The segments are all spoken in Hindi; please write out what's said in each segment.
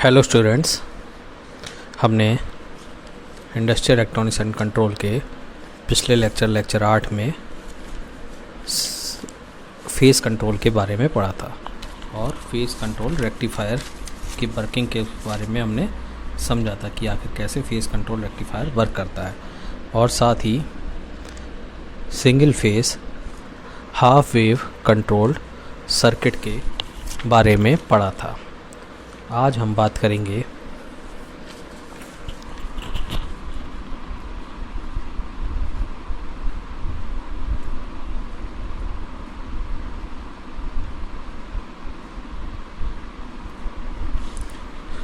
हेलो स्टूडेंट्स, हमने इंडस्ट्रियल इलेक्ट्रॉनिक्स एंड कंट्रोल के पिछले लेक्चर 8 में फेस कंट्रोल के बारे में पढ़ा था और फेस कंट्रोल रेक्टिफायर की वर्किंग के बारे में हमने समझा था कि आखिर कैसे फेस कंट्रोल रेक्टिफायर वर्क करता है और साथ ही single phase half wave controlled circuit के बारे में पढ़ा था। आज हम बात करेंगे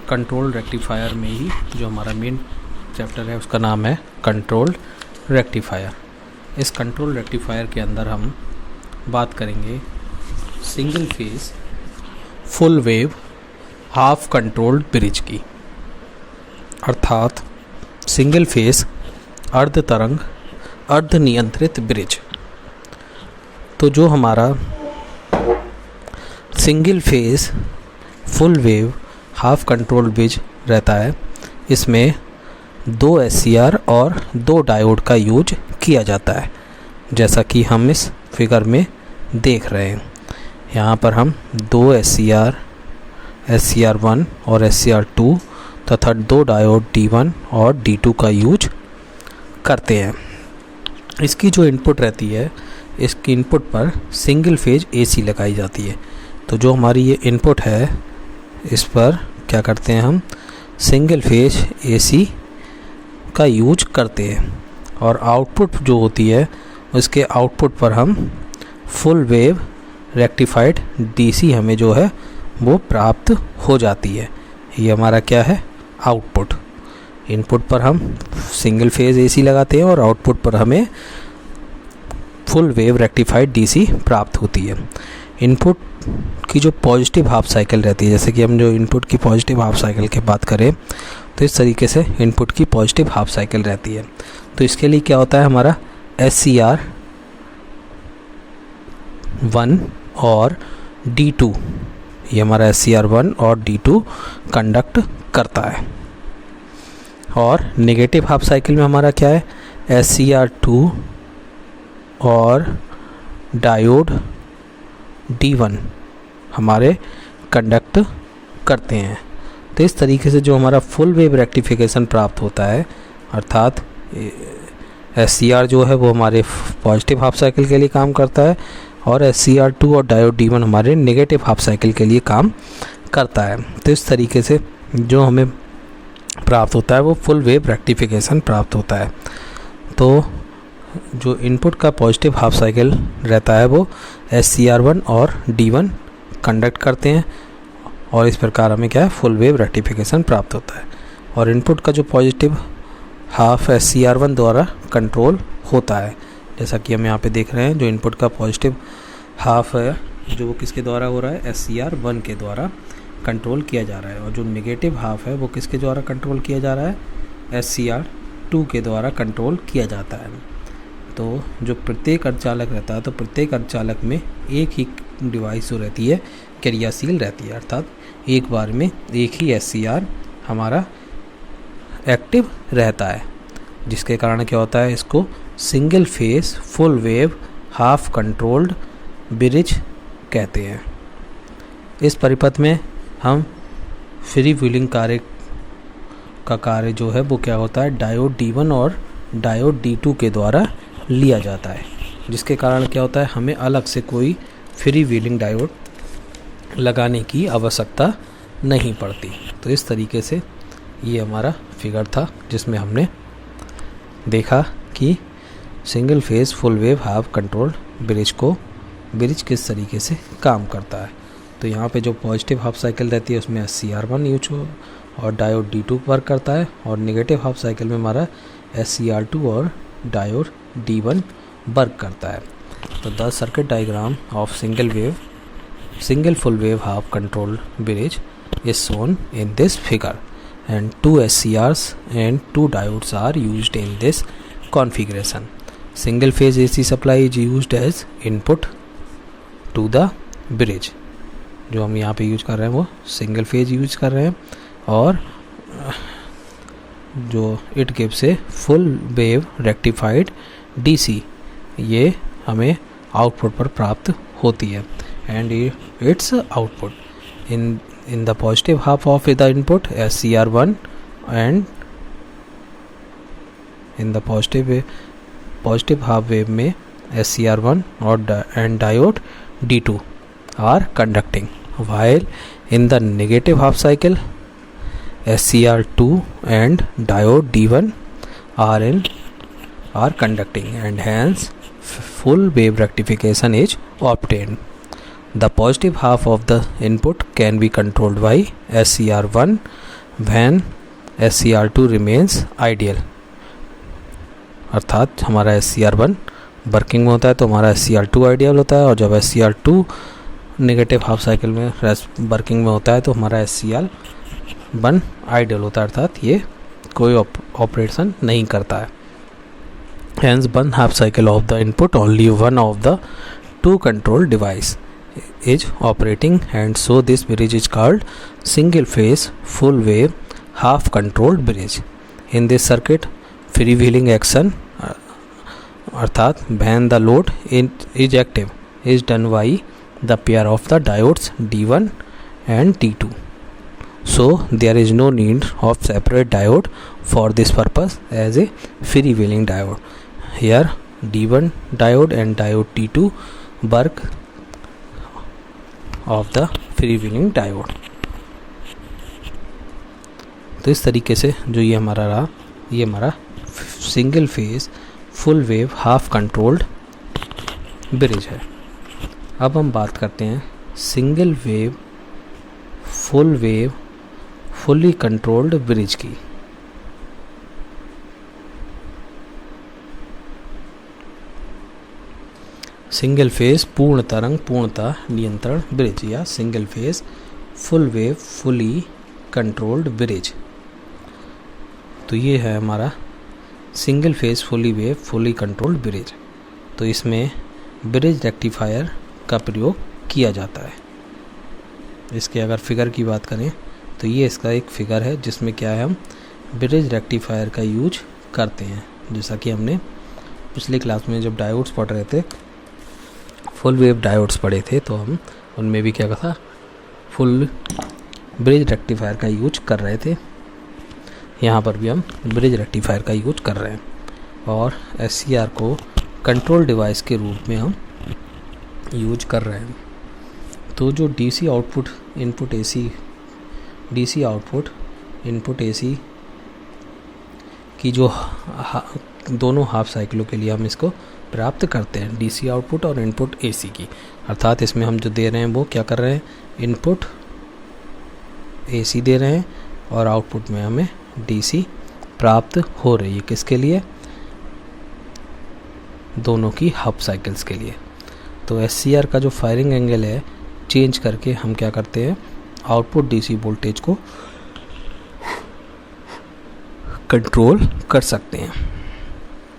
कंट्रोल रेक्टिफायर में ही जो हमारा मेन चैप्टर है उसका नाम है कंट्रोल रेक्टिफायर। इस कंट्रोल रेक्टिफायर के अंदर हम बात करेंगे single phase full wave half controlled bridge की, अर्थात सिंगल फेस अर्ध तरंग अर्ध नियंत्रित ब्रिज। तो जो हमारा single phase full wave half controlled bridge रहता है, इसमें 2 SCR और 2 डायोड का यूज किया जाता है, जैसा कि हम इस फिगर में देख रहे हैं। यहाँ पर हम 2 SCR1 और SCR2 तथा 2 डायोड D1 और D2 का यूज करते हैं। इसकी जो इनपुट रहती है, इसकी इनपुट पर सिंगल फेज AC लगाई जाती है। तो जो हमारी ये इनपुट है, इस पर क्या करते हैं, हम सिंगल फेज AC का यूज करते हैं और आउटपुट जो होती है उसके आउटपुट पर हम फुल वेव रेक्टिफाइड DC हमें जो है वो प्राप्त हो जाती है। ये हमारा क्या है, आउटपुट। इनपुट पर हम सिंगल फेज AC लगाते हैं और आउटपुट पर हमें फुल वेव रेक्टिफाइड DC प्राप्त होती है। इनपुट की जो पॉजिटिव हाफ साइकिल रहती है, जैसे कि हम जो इनपुट की पॉजिटिव हाफ साइकिल की बात करें तो इस तरीके से इनपुट की पॉजिटिव हाफ साइकिल रहती है। तो इसके लिए क्या होता है, हमारा SCR1 और D2, ये हमारा SCR1 और D2 कंडक्ट करता है। और नेगेटिव हाफ साइकिल में हमारा क्या है, SCR2 और डायोड D1 हमारे कंडक्ट करते हैं। तो इस तरीके से जो हमारा फुल वेव रेक्टिफिकेशन प्राप्त होता है, अर्थात SCR जो है वो हमारे पॉजिटिव हाफ साइकिल के लिए काम करता है और SCR2 और डायोड D1 हमारे नेगेटिव हाफ साइकिल के लिए काम करता है। तो इस तरीके से जो हमें प्राप्त होता है वो फुल वेव रेक्टिफिकेशन प्राप्त होता है। तो जो इनपुट का पॉजिटिव हाफ साइकिल रहता है वो SCR1 और D1 कंडक्ट करते हैं और इस प्रकार हमें क्या है, फुल वेव रेक्टिफिकेशन प्राप्त होता है। और इनपुट का जो पॉजिटिव हाफ SCR1 द्वारा कंट्रोल होता है, जैसा कि हम यहाँ पे देख रहे हैं। जो इनपुट का पॉजिटिव हाफ है जो वो किसके द्वारा हो रहा है, SCR1 के द्वारा कंट्रोल किया जा रहा है। और जो नेगेटिव हाफ है वो किसके द्वारा कंट्रोल किया जा रहा है, SCR2 के द्वारा कंट्रोल किया जाता है। तो जो प्रत्येक अर्धचालक रहता है, तो प्रत्येक अर्धचालक में एक ही डिवाइस जो रहती है क्रियाशील रहती है, अर्थात एक बार में एक ही SCR हमारा एक्टिव रहता है, जिसके कारण क्या होता है, इसको single phase full wave half controlled bridge कहते हैं। इस परिपथ में हम फ्री व्हीलिंग कार्य का कार्य जो है वो क्या होता है, डायोड D1 और डायोड D2 के द्वारा लिया जाता है, जिसके कारण क्या होता है, हमें अलग से कोई फ्री व्हीलिंग डायोड लगाने की आवश्यकता नहीं पड़ती। तो इस तरीके से ये हमारा फिगर था जिसमें हमने देखा कि single phase full wave half control bridge किस तरीके से काम करता है। तो यहाँ पे जो पॉजिटिव हाफ साइकिल रहती है उसमें SCR1 यूज हो और डायोड D2 वर्क करता है, और नेगेटिव हाफ साइकिल में हमारा SCR2 और डायोड D1 वर्क करता है। तो the circuit diagram of single full wave half control bridge is shown in this figure and 2 SCRs and 2 diodes are used in this configuration. Single phase AC supply is used as input to the bridge। जो हम यहाँ पे यूज कर रहे हैं वो सिंगल फेज यूज कर रहे हैं और जो it gives a full wave rectified DC, ये हमें आउटपुट पर प्राप्त होती है। And its output in the positive half of the input SCR1 and in the positive half wave में SCR1 और and diode D2 are conducting, while in the negative half cycle SCR2 and diode D1 are conducting, and hence full wave rectification is obtained. The positive half of the input can be controlled by SCR1 when SCR2 remains ideal. अर्थात हमारा SCR1 वर्किंग में होता है तो हमारा SCR2 आइडियल होता है, और जब SCR2 नेगेटिव हाफ साइकिल में वर्किंग में होता है तो हमारा SCR1 आइडियल होता है, अर्थात ये कोई ऑपरेशन नहीं करता है। Hence one half cycle of the input only one of the two control device is operating, and so this bridge is called single phase full wave half controlled bridge. In this circuit freewheeling action अर्थात when the load is active is done by the pair of the diodes D1 and D2, so there is no need of separate diode for this purpose as a freewheeling diode. Here D1 diode and diode D2 work of the freewheeling diode. तो इस तरीके से जो ये हमारा single phase full wave half controlled bridge है। अब हम बात करते हैं single wave fully controlled bridge की। सिंगल फेज पूर्ण तरंग पूर्णतः नियंत्रण ब्रिज या single phase full wave fully controlled bridge. तो ये है हमारा single phase fully wave fully controlled bridge. तो इसमें ब्रिज रेक्टिफायर का प्रयोग किया जाता है। इसके अगर फिगर की बात करें तो ये इसका एक फिगर है जिसमें क्या है, हम ब्रिज रेक्टिफायर का यूज करते हैं। जैसा कि हमने पिछली क्लास में जब डायोड्स पढ़ रहे थे, फुल वेव डायोड्स पढ़े थे, तो हम उनमें भी क्या था, फुल ब्रिज रेक्टिफायर का यूज कर रहे थे। यहाँ पर भी हम ब्रिज रेक्टिफायर का यूज कर रहे हैं और SCR को कंट्रोल डिवाइस के रूप में हम यूज कर रहे हैं। तो जो DC आउटपुट इनपुट AC की जो दोनों हाफ साइकिलों के लिए हम इसको प्राप्त करते हैं, DC आउटपुट और इनपुट AC की। अर्थात इसमें हम जो दे रहे हैं वो क्या कर रहे हैं, इनपुट AC दे रहे हैं और आउटपुट में हमें DC प्राप्त हो रही है। किसके लिए, दोनों की हाफ साइकिल्स के लिए। तो SCR का जो फायरिंग एंगल है चेंज करके हम क्या करते हैं, आउटपुट DC वोल्टेज को कंट्रोल कर सकते हैं।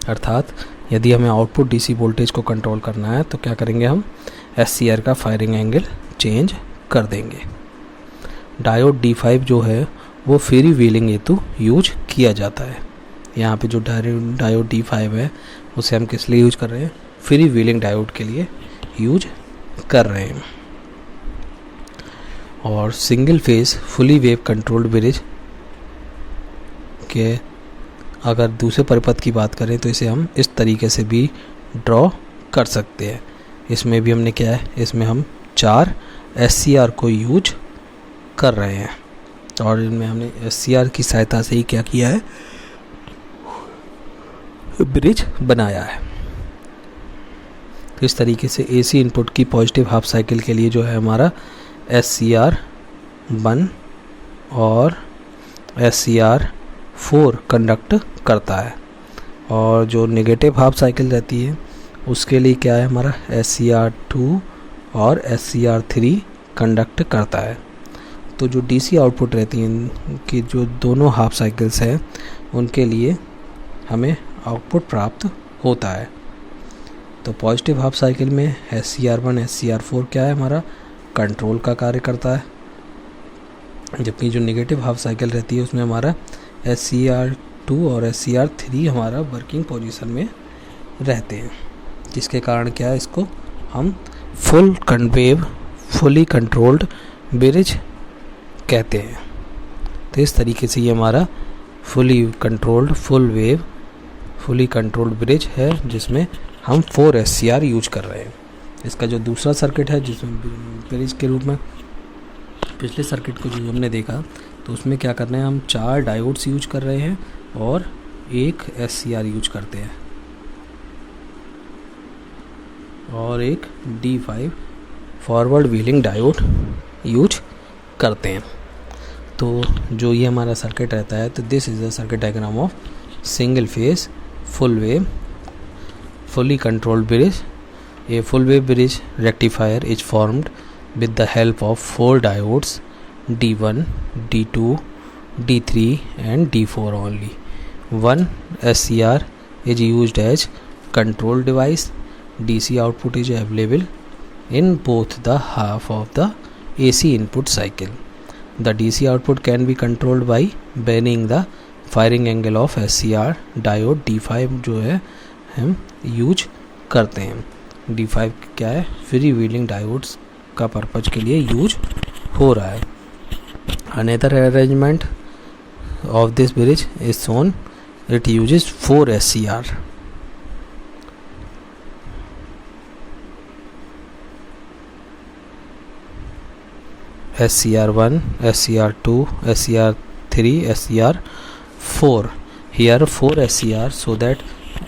अर्थात यदि हमें आउटपुट DC वोल्टेज को कंट्रोल करना है तो क्या करेंगे, हम SCR का फायरिंग एंगल चेंज कर देंगे। डायोड D5 जो है वो फ्री व्हीलिंग हेतु यूज किया जाता है। यहाँ पे जो डायोड D5 है उसे हम किस लिए यूज कर रहे हैं, फ्री व्हीलिंग डायोड के लिए यूज कर रहे हैं। और single phase fully wave controlled bridge के अगर दूसरे परिपथ की बात करें तो इसे हम इस तरीके से भी ड्रॉ कर सकते हैं। इसमें भी हमने क्या है, इसमें हम 4 SCR को यूज कर रहे हैं और इनमें हमने SCR की सहायता से ही क्या किया है, ब्रिज बनाया है। तो इस तरीके से AC इनपुट की पॉजिटिव हाफ साइकिल के लिए जो है हमारा SCR1 और SCR4 कंडक्ट करता है, और जो नेगेटिव हाफ साइकिल रहती है उसके लिए क्या है, हमारा SCR2 और SCR3 कंडक्ट करता है। तो जो DC आउटपुट रहती हैं कि जो दोनों हाफ साइकिल्स हैं उनके लिए हमें आउटपुट प्राप्त होता है। तो पॉजिटिव हाफ साइकिल में SCR1 SCR4 क्या है, हमारा कंट्रोल का कार्य करता है, जबकि जो नेगेटिव हाफ साइकिल रहती है उसमें हमारा SCR2 और SCR3 हमारा वर्किंग पोजीशन में रहते हैं, जिसके कारण क्या है, इसको हम फुली कंट्रोल्ड ब्रिज कहते हैं। तो इस तरीके से ये हमारा फुली कंट्रोल्ड ब्रिज है जिसमें हम 4 SCR यूज कर रहे हैं। इसका जो दूसरा सर्किट है जिसमें ब्रिज के रूप में पिछले सर्किट को जो हमने देखा तो उसमें क्या करना है, हम 4 डायोड्स यूज कर रहे हैं और 1 SCR यूज करते हैं और एक D5 forward wheeling diode use करते हैं। तो जो ये हमारा सर्किट रहता है, तो this is the circuit diagram of single phase full wave fully controlled bridge. A full wave bridge rectifier is formed with the help of 4 diodes D1, D2, D3 and D4 only. One SCR is used as control device. DC output is available in both the half of the AC input cycle. The DC output can be controlled by varying the firing angle of SCR diode D5 जो है हम यूज करते हैं। D5 क्या है, फ्री व्हीलिंग डायोड्स का पर्पज के लिए यूज हो रहा है। Another arrangement of this bridge is shown, it uses 4 SCR। SCR1, SCR2, SCR3, SCR4. Here 4 SCR so that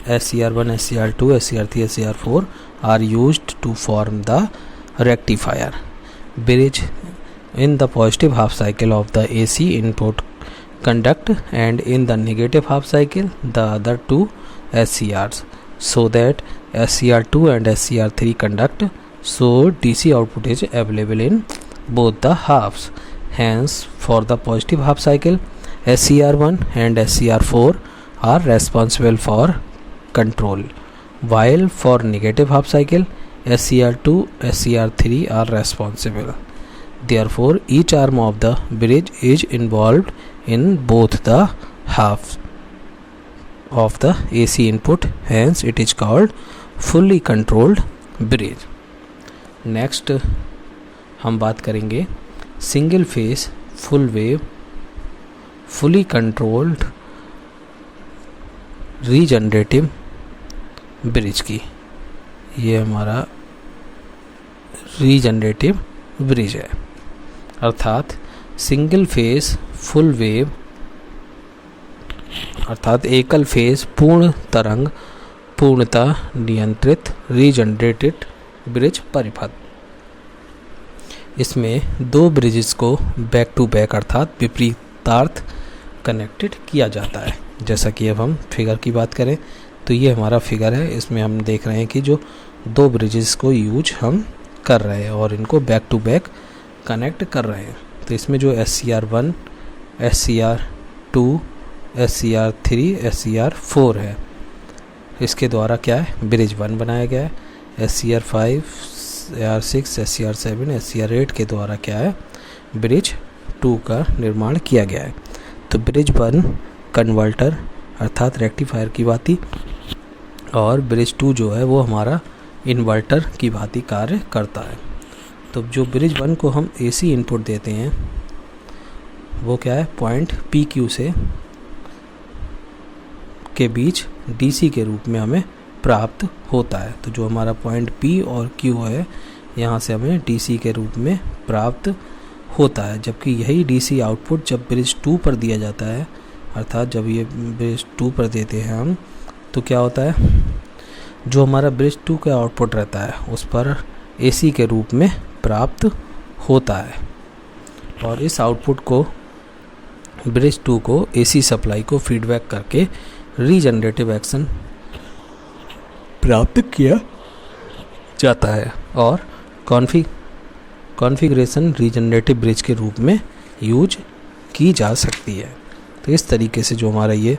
SCR1, SCR2, SCR3, SCR4 are used to form the rectifier bridge in the positive half cycle of the AC input conduct, and in the negative half cycle the other 2 SCRs, so that SCR2 and SCR3 conduct, so DC output is available in both the halves. Hence for the positive half cycle SCR1 and SCR4 are responsible for control, while for negative half cycle SCR2, SCR3 are responsible. Therefore each arm of the bridge is involved in both the halves of the AC input, hence it is called fully controlled bridge. Next हम बात करेंगे single phase full wave fully controlled regenerative bridge की। ये हमारा रीजनरेटिव ब्रिज है, अर्थात सिंगल फेज फुल वेव अर्थात एकल फेज पूर्ण तरंग पूर्णतः नियंत्रित रीजनरेटेड ब्रिज परिपथ। इसमें 2 ब्रिजेस को बैक टू बैक अर्थात विपरीतार्थ कनेक्टेड किया जाता है। जैसा कि अब हम फिगर की बात करें तो ये हमारा फिगर है, इसमें हम देख रहे हैं कि जो 2 ब्रिजेस को यूज हम कर रहे हैं और इनको बैक टू बैक कनेक्ट कर रहे हैं। तो इसमें जो SCR1, SCR2, SCR3, SCR4 है, इसके द्वारा क्या है, ब्रिज 1 बनाया गया है। SCR5, SCR6, SCR7, SCR8 के द्वारा क्या है, ब्रिज 2 का निर्माण किया गया है। तो ब्रिज 1 कन्वर्टर अर्थात रेक्टिफायर की भांति और ब्रिज 2 जो है वो हमारा इन्वर्टर की भांति कार्य करता है। तो जो ब्रिज 1 को हम AC इनपुट देते हैं वो क्या है, पॉइंट PQ से के बीच DC के रूप में हमें प्राप्त होता है। तो जो हमारा पॉइंट P और Q है यहाँ से हमें DC के रूप में प्राप्त होता है, जबकि यही DC आउटपुट जब ब्रिज 2 पर दिया जाता है अर्थात जब ये ब्रिज 2 पर देते हैं हम, तो क्या होता है, जो हमारा ब्रिज 2 का आउटपुट रहता है उस पर AC के रूप में प्राप्त होता है और इस आउटपुट को ब्रिज 2 को AC सप्लाई को फीडबैक करके रीजनरेटिव एक्शन प्राप्त किया जाता है और कॉन्फ़िगरेशन रीजनरेटिव ब्रिज के रूप में यूज की जा सकती है। तो इस तरीके से जो हमारा ये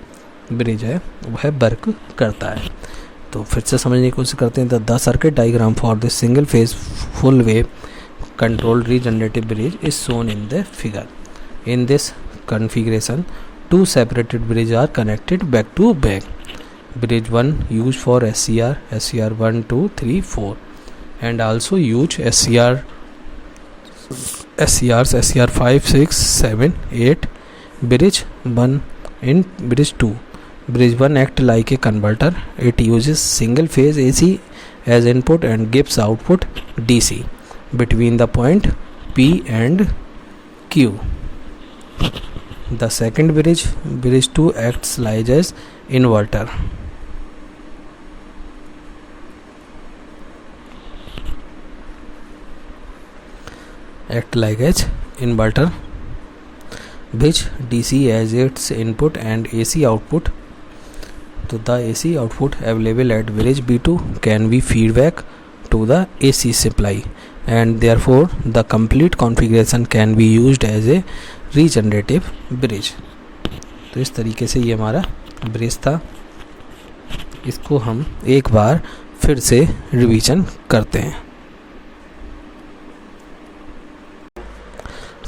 ब्रिज है वह वर्क करता है। तो फिर से समझने की कोशिश करते हैं। The circuit diagram for this single phase full wave control regenerative bridge is shown in the figure. In this configuration, two separated bridges are connected back to back. Bridge 1 used for SCR 1, 2, 3, 4 and also use SCR 5, 6, 7, 8. Bridge 1 in Bridge 2. Bridge 1 act like a converter. It uses single phase AC as input and gives output DC between the point P and Q. The second bridge 2, acts like as inverter. Which DC as its input and AC output. So the AC output available at bridge B2 can be feedback to the AC supply and therefore the complete configuration can be used as a regenerative bridge. तो इस तरीके से ये हमारा ब्रिज था. इसको हम एक बार फिर से रिवीजन करते हैं.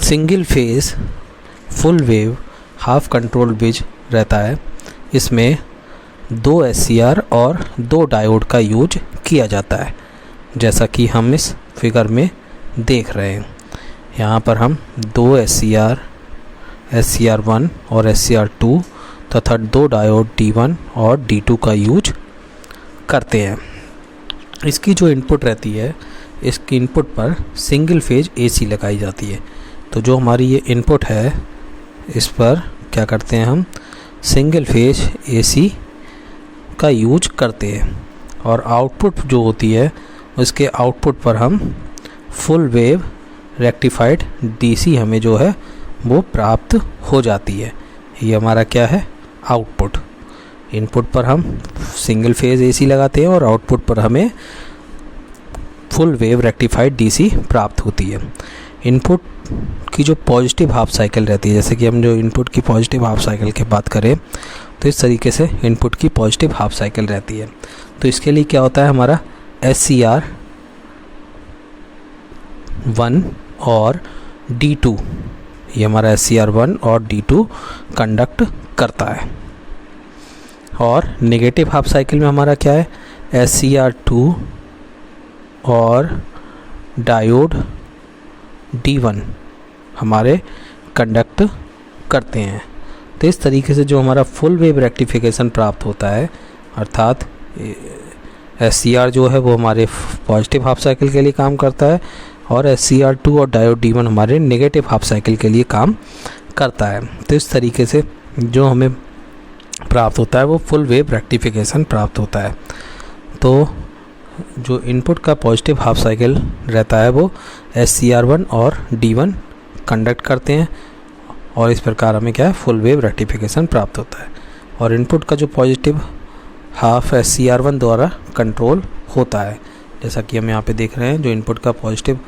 Single phase full wave half control bridge रहता है. इसमें 2 SCR और 2 डायोड का यूज किया जाता है, जैसा कि हम इस फिगर में देख रहे हैं. यहाँ पर हम 2 SCR 1 और SCR 2 तथा 2 डायोड D1 और D2 का यूज करते हैं. इसकी जो इनपुट रहती है, इसकी इनपुट पर सिंगल फेज AC लगाई जाती है. तो जो हमारी ये इनपुट है, इस पर क्या करते हैं, हम सिंगल फेज AC का यूज करते हैं और आउटपुट जो होती है उसके आउटपुट पर हम फुल वेव रेक्टिफाइड DC हमें जो है वो प्राप्त हो जाती है. ये हमारा क्या है, आउटपुट. इनपुट पर हम सिंगल फेज AC लगाते हैं और आउटपुट पर हमें फुल वेव रेक्टिफाइड DC प्राप्त होती है. इनपुट की जो पॉजिटिव हाफ साइकिल रहती है, जैसे कि हम जो इनपुट की पॉजिटिव हाफ साइकिल की बात करें तो इस तरीके से इनपुट की पॉजिटिव हाफ साइकिल रहती है. तो इसके लिए क्या होता है, हमारा SCR 1 और D2, ये हमारा SCR 1 और D2 कंडक्ट करता है. और नेगेटिव हाफ साइकिल में हमारा क्या है, SCR 2 और डायोड D1 हमारे कंडक्ट करते हैं. तो इस तरीके से जो हमारा फुल वेव रेक्टिफिकेशन प्राप्त होता है, अर्थात SCR जो है वो हमारे पॉजिटिव हाफ साइकिल के लिए काम करता है और SCR 2 और डायोड D1 हमारे नेगेटिव हाफ साइकिल के लिए काम करता है. तो इस तरीके से जो हमें प्राप्त होता है वो फुल वेव रेक्टिफिकेशन प्राप्त होता है. तो जो इनपुट का पॉजिटिव हाफ साइकिल रहता है वो SCR 1 और D1 कंडक्ट करते हैं और इस प्रकार हमें क्या है, फुल वेव रेक्टिफिकेशन प्राप्त होता है. और इनपुट का जो पॉजिटिव हाफ SCR 1 द्वारा कंट्रोल होता है, जैसा कि हम यहाँ पे देख रहे हैं. जो इनपुट का पॉजिटिव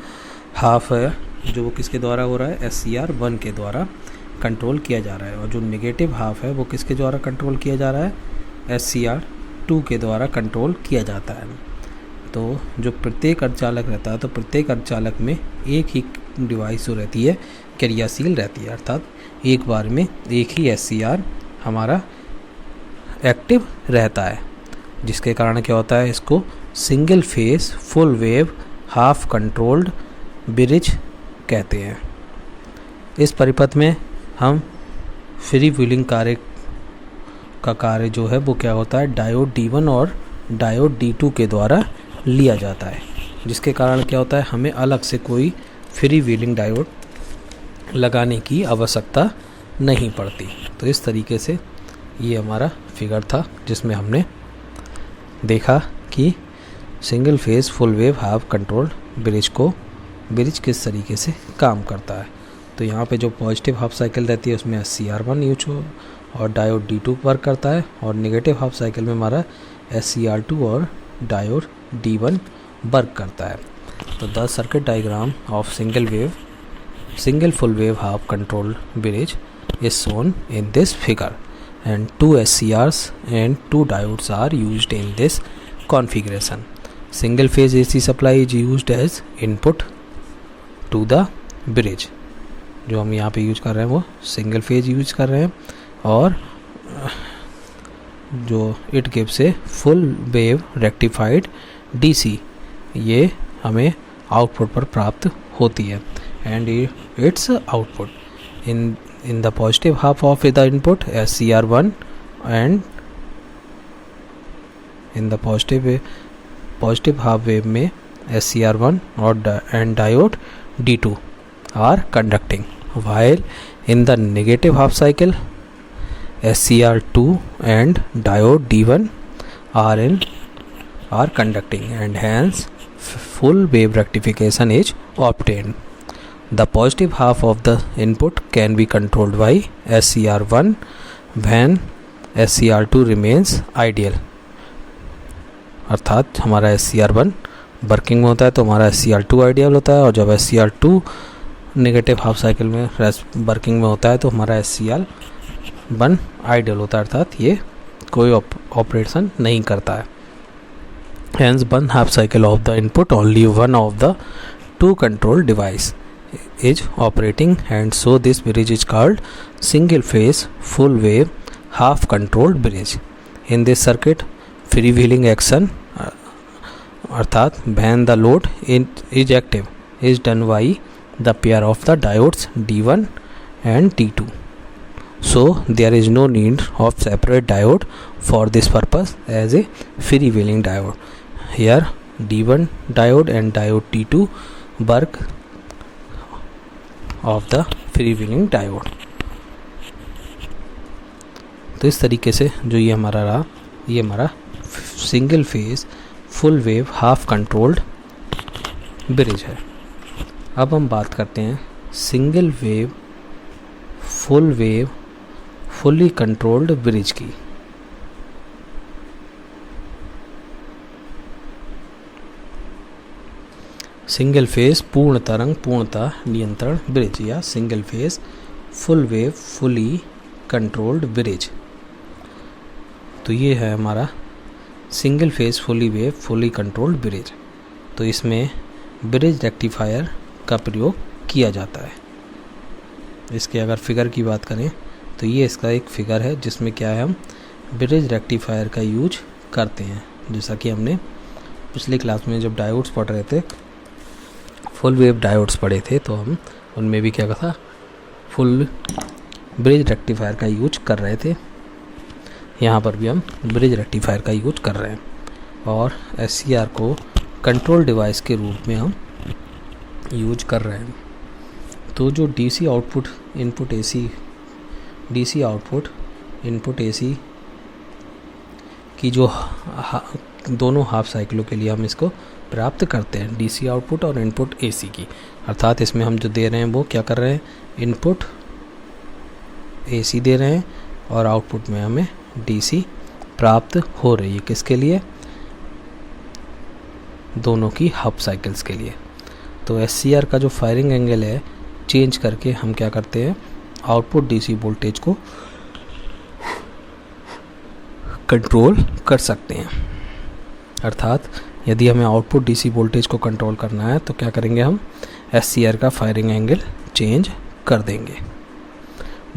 हाफ है जो वो किसके द्वारा हो रहा है, SCR 1 के द्वारा कंट्रोल किया जा रहा है. और जो नेगेटिव हाफ है वो किसके द्वारा कंट्रोल किया जा रहा है, SCR 2 के द्वारा कंट्रोल किया जाता है. तो जो प्रत्येक अर्धचालक रहता है, तो प्रत्येक अर्धचालक में एक ही डिवाइस जो रहती है क्रियाशील रहती है, अर्थात एक बार में एक ही SCR हमारा एक्टिव रहता है, जिसके कारण क्या होता है, इसको single phase full wave half controlled bridge कहते हैं. इस परिपथ में हम फ्री व्हीलिंग कार्य जो है वो क्या होता है, डायोड D1 और डायोड D2 के द्वारा लिया जाता है, जिसके कारण क्या होता है, हमें अलग से कोई फ्री व्हीलिंग डायोड लगाने की आवश्यकता नहीं पड़ती. तो इस तरीके से ये हमारा फिगर था जिसमें हमने देखा कि single phase full wave half control bridge किस तरीके से काम करता है. तो यहाँ पे जो पॉजिटिव हाफ साइकिल रहती है उसमें SCR 1 यूज हो और डायोड D2 वर्क करता है, और नेगेटिव हाफ साइकिल में हमारा SCR 2 और डायोड D1 वर्क करता है. तो the circuit diagram of single full wave half control bridge is shown in this figure and 2 SCRs and 2 diodes are used in this configuration. Single phase AC supply is used as input to the bridge. जो हम यहाँ पे यूज कर रहे हैं वो सिंगल फेज यूज कर रहे हैं, और जो it gives a full wave rectified DC, ये हमें आउटपुट पर प्राप्त होती है। And its output in the positive half of the input SCR1 and in the positive half wave में SCR1 और and diode D2 are conducting, while in the negative half cycle SCR2 and diode D1 are conducting, and hence full wave rectification is obtained. The positive half of the input can be controlled by SCR1 when SCR2 remains ideal. अर्थात हमारा SCR1 वर्किंग में होता है तो हमारा SCR2 आइडियल होता है, और जब SCR2 नेगेटिव हाफ साइकिल में वर्किंग में होता है तो हमारा SCR1 आइडियल होता है, अर्थात ये कोई ऑपरेशन नहीं करता है। Hence one half cycle of the input only one of the two control device is operating, and so this bridge is called single phase full wave half controlled bridge. In this circuit freewheeling action अर्थात when the load is active is done by the pair of the diodes D1 and D2. So there is no need of separate diode for this purpose as a freewheeling diode. Here D1 diode and diode D2 work of the freewheeling diode. तो इस तरीके से जो ये हमारा रहा, ये हमारा single phase full wave half controlled bridge है। अब हम बात करते हैं single wave fully controlled bridge की। सिंगल फेज पूर्ण तरंग पूर्णतः नियंत्रण ब्रिज या single phase full wave fully controlled bridge. तो ये है हमारा single phase fully wave fully controlled bridge. तो इसमें ब्रिज रेक्टिफायर का प्रयोग किया जाता है। इसके अगर फिगर की बात करें तो ये इसका एक फिगर है जिसमें क्या है, हम ब्रिज रेक्टिफायर का यूज करते हैं। जैसा कि हमने पिछली क्लास में जब डायोड्स पढ़ रहे थे, फुल वेव डायोड्स पढ़े थे, तो हम उनमें भी क्या था, फुल ब्रिज रेक्टिफायर का यूज कर रहे थे। यहाँ पर भी हम ब्रिज रेक्टिफायर का यूज कर रहे हैं, और SCR को कंट्रोल डिवाइस के रूप में हम यूज कर रहे हैं। तो जो DC आउटपुट इनपुट AC की जो दोनों हाफ साइकिलों के लिए हम इसको प्राप्त करते हैं, DC आउटपुट और इनपुट AC की। अर्थात इसमें हम जो दे रहे हैं वो क्या कर रहे हैं, इनपुट AC दे रहे हैं और आउटपुट में हमें DC प्राप्त हो रही है। किसके लिए, दोनों की हाफ साइकिल्स के लिए। तो SCR का जो फायरिंग एंगल है चेंज करके हम क्या करते हैं, आउटपुट DC वोल्टेज को कंट्रोल कर सकते हैं। अर्थात यदि हमें आउटपुट DC वोल्टेज को कंट्रोल करना है तो क्या करेंगे, हम SCR का फायरिंग एंगल चेंज कर देंगे।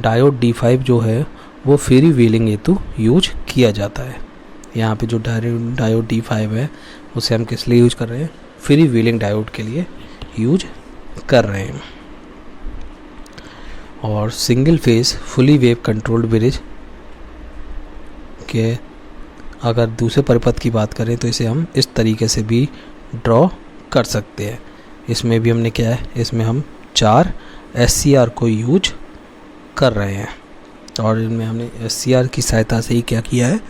डायोड D5 जो है वो फ्री व्हीलिंग हेतु यूज किया जाता है। यहाँ पे जो डायोड D5 है उसे हम किस लिए यूज कर रहे हैं, फ्री व्हीलिंग डायोड के लिए यूज कर रहे हैं। और single phase fully wave controlled bridge के अगर दूसरे परिपथ की बात करें तो इसे हम इस तरीके से भी ड्रॉ कर सकते हैं। इसमें भी हमने क्या है, इसमें हम 4 SCR को यूज कर रहे हैं, और इनमें हमने SCR की सहायता से ही क्या किया है,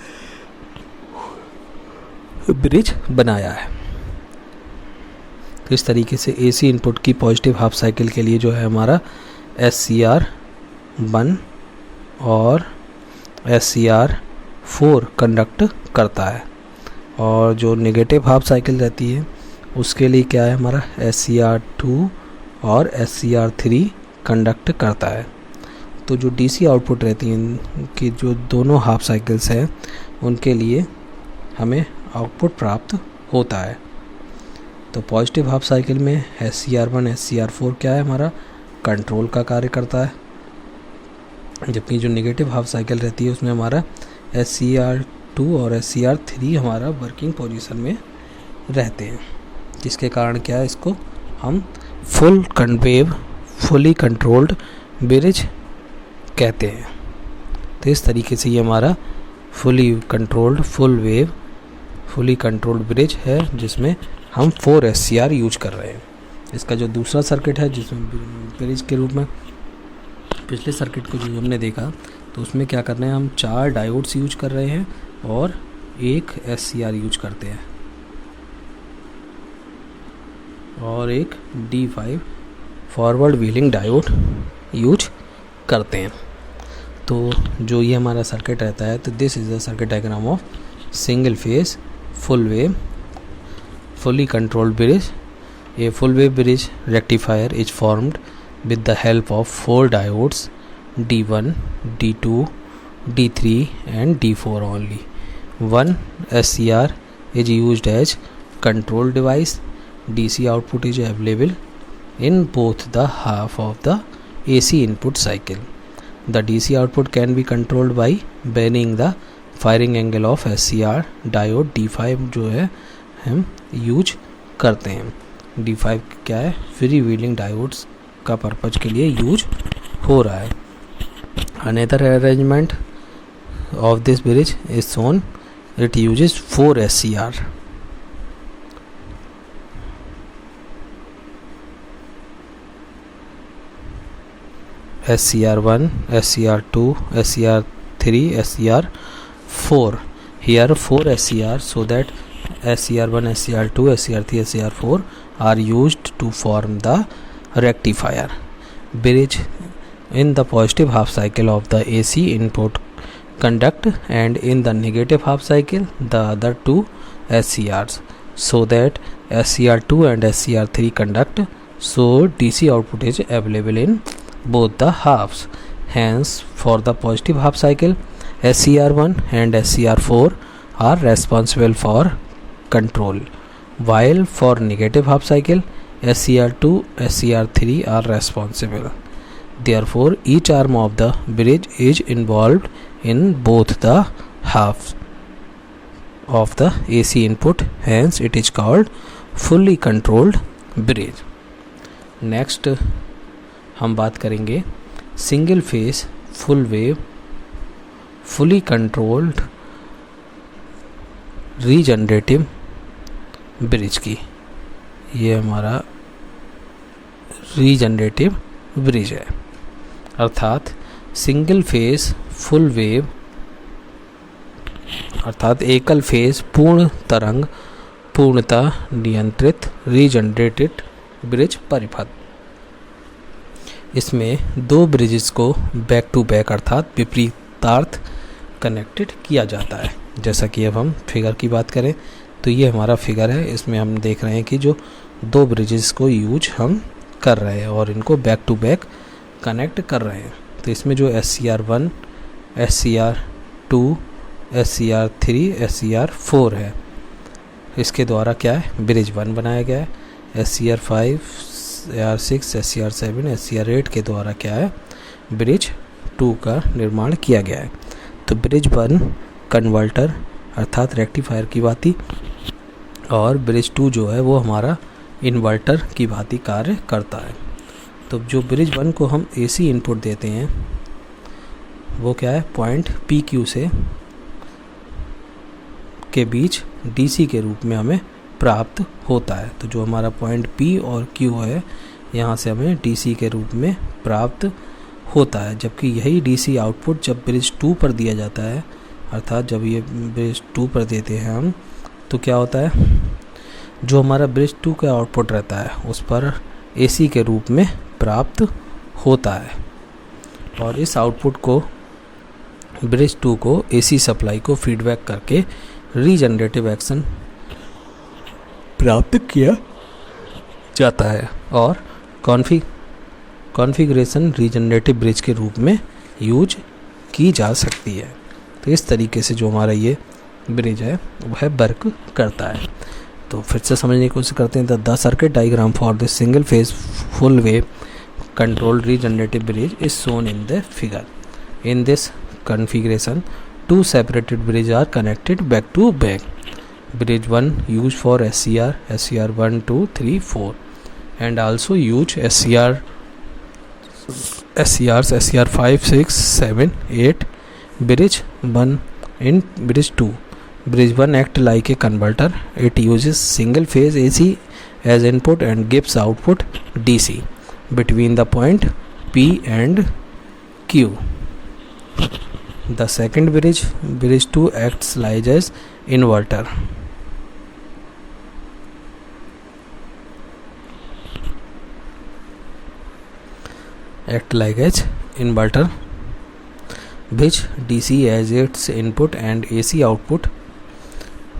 ब्रिज बनाया है। तो इस तरीके से AC इनपुट की पॉजिटिव हाफ साइकिल के लिए जो है हमारा SCR1 और SCR4 कंडक्ट करता है, और जो नेगेटिव हाफ साइकिल रहती है उसके लिए क्या है, हमारा SCR2 और SCR3 कंडक्ट करता है। तो जो DC आउटपुट रहती हैं कि जो दोनों हाफ साइकिल्स हैं उनके लिए हमें आउटपुट प्राप्त होता है। तो पॉजिटिव हाफ साइकिल में SCR1 SCR4 क्या है, हमारा कंट्रोल का कार्य करता है, जबकि जो नेगेटिव हाफ साइकिल रहती है उसमें हमारा SCR2 और SCR3 हमारा वर्किंग पोजीशन में रहते हैं, जिसके कारण क्या है, इसको हम फुली कंट्रोल्ड ब्रिज कहते हैं। तो इस तरीके से ये हमारा फुली कंट्रोल्ड ब्रिज है जिसमें हम 4 SCR यूज कर रहे हैं। इसका जो दूसरा सर्किट है जिसमें ब्रिज के रूप में पिछले सर्किट को जो हमने देखा, तो उसमें क्या कर रहे हैं, हम 4 डायोड्स यूज कर रहे हैं और 1 SCR यूज करते हैं और एक D5 forward wheeling diode use करते हैं। तो जो ये हमारा सर्किट रहता है, तो this is the circuit diagram of single phase fully controlled bridge. A full wave bridge rectifier is formed with the help of 4 diodes D1, D2, D3 and D4 only. One SCR is used as control device. DC output is available in both the half of the AC input cycle. The DC output can be controlled by varying the firing angle of SCR diode D5 जो है हम यूज करते हैं। D5 क्या है, फ्री व्हीलिंग डायोड्स का पर्पज के लिए यूज हो रहा है। Another arrangement of this bridge is shown, it uses 4 SCR। SCR1, SCR2, SCR3, SCR4. Here 4 SCR, so that SCR1, SCR2, SCR3, SCR4 are used to form the rectifier bridge in the positive half cycle of the AC input conduct, and in the negative half cycle the other 2 SCRs, so that SCR2 and SCR3 conduct, so DC output is available in both the halves. Hence for the positive half cycle SCR1 and SCR4 are responsible for control, while for negative half cycle SCR2, SCR3 are responsible. Therefore each arm of the bridge is involved in both the halves of the AC input, hence it is called fully controlled bridge. Next हम बात करेंगे single phase full wave fully controlled regenerative bridge की। ये हमारा रीजनरेटिव ब्रिज है, अर्थात सिंगल फेज फुल वेव अर्थात एकल फेज पूर्ण तरंग पूर्णतः नियंत्रित रीजनरेटेड ब्रिज परिपथ। इसमें 2 ब्रिजेस को बैक टू बैक अर्थात विपरीतार्थ कनेक्टेड किया जाता है। जैसा कि अब हम फिगर की बात करें तो ये हमारा फिगर है, इसमें हम देख रहे हैं कि जो 2 ब्रिजेस को यूज हम कर रहे हैं और इनको बैक टू बैक कनेक्ट कर रहे हैं। तो इसमें जो SCR1, SCR2, SCR3, SCR4 है, इसके द्वारा क्या है ब्रिज 1 बनाया गया है। SCR5, SCR6, SCR7, SCR8 के द्वारा क्या है ब्रिज 2 का निर्माण किया गया है। तो ब्रिज 1 कन्वर्टर अर्थात रेक्टिफायर की भांति और ब्रिज 2 जो है वो हमारा इन्वर्टर की भांति कार्य करता है। तो जो ब्रिज 1 को हम AC इनपुट देते हैं वो क्या है पॉइंट PQ से के बीच DC के रूप में हमें प्राप्त होता है। तो जो हमारा पॉइंट P और Q है यहाँ से हमें DC के रूप में प्राप्त होता है, जबकि यही DC आउटपुट जब ब्रिज 2 पर दिया जाता है अर्थात जब ये ब्रिज 2 पर देते हैं हम तो क्या होता है जो हमारा ब्रिज 2 का आउटपुट रहता है उस पर AC के रूप में प्राप्त होता है और इस आउटपुट को ब्रिज 2 को AC सप्लाई को फीडबैक करके रीजनरेटिव एक्शन प्राप्त किया जाता है और कॉन्फ़िगरेशन रीजनरेटिव ब्रिज के रूप में यूज की जा सकती है। तो इस तरीके से जो हमारा ये ब्रिज है वह वर्क करता है। तो फिर से समझने की कोशिश करते हैं। The circuit diagram for this single phase full wave controlled regenerative bridge is shown in the figure. In this configuration, two separated bridges are connected back to back. Bridge 1 used for SCR 1, 2, 3, 4, and also use SCRs SCR 5, 6, 7, 8. Bridge 1 in bridge 2. Bridge 1 acts like a converter. It uses single phase AC as input and gives output DC between the point P and Q. The second bridge 2, acts like as inverter. Which DC as its input and AC output.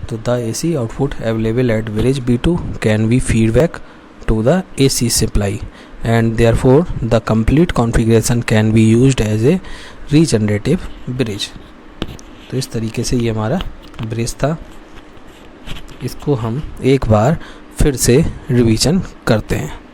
So the AC output available at bridge B2 can be feedback to the AC supply, and therefore the complete configuration can be used as a regenerative bridge. तो इस तरीके से ये हमारा ब्रिज था. इसको हम एक बार फिर से रिवीजन करते हैं.